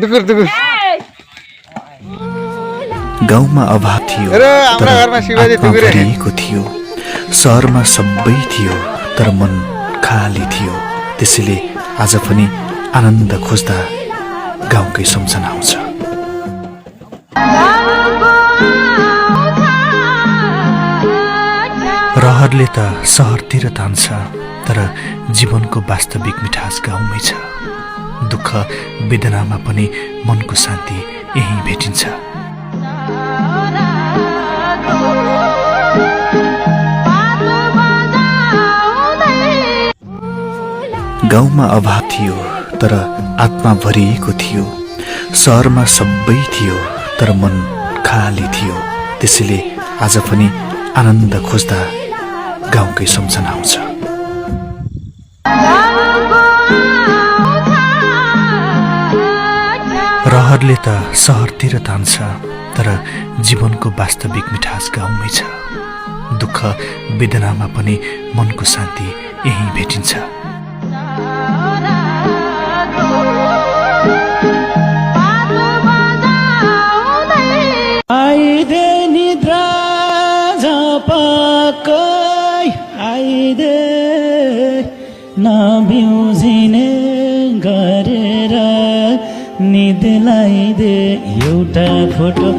दुकुर दुकुर गाउँमा अभाव थियो र हाम्रो घरमा शिवाजी आत्मा दुकुरे भरिएको थियो सहरमा सबै थियो तर मन खाली थियो त्यसैले आज पनि आनन्द खोज्दा गाउँकै सम्झना आउँछ रहरले त सहरतिर तान्छ तर जीवनको वास्तविक मिठास गाउँमै छ दुःख वेदनामा पनि मनको शान्ति यही भेटिन्छ गाउँमा अभाव थियो तर आत्मा भरिएको थियो सहरमा सबै थियो तर मन खाली थियो त्यसैले आज पनि आनन्द खोज्दा गाउँकै सम्झना आउँछ रहरले त सहरतिर तान्छ तर जीवनको वास्तविक मिठास गाउँमै छ दुःख वेदनामा पनि मनको शान्ति यही भेटिन्छ आइदे निद्रा झपकै आइदे नबिउजिने गरेर निद लाइदे एउटा फोटो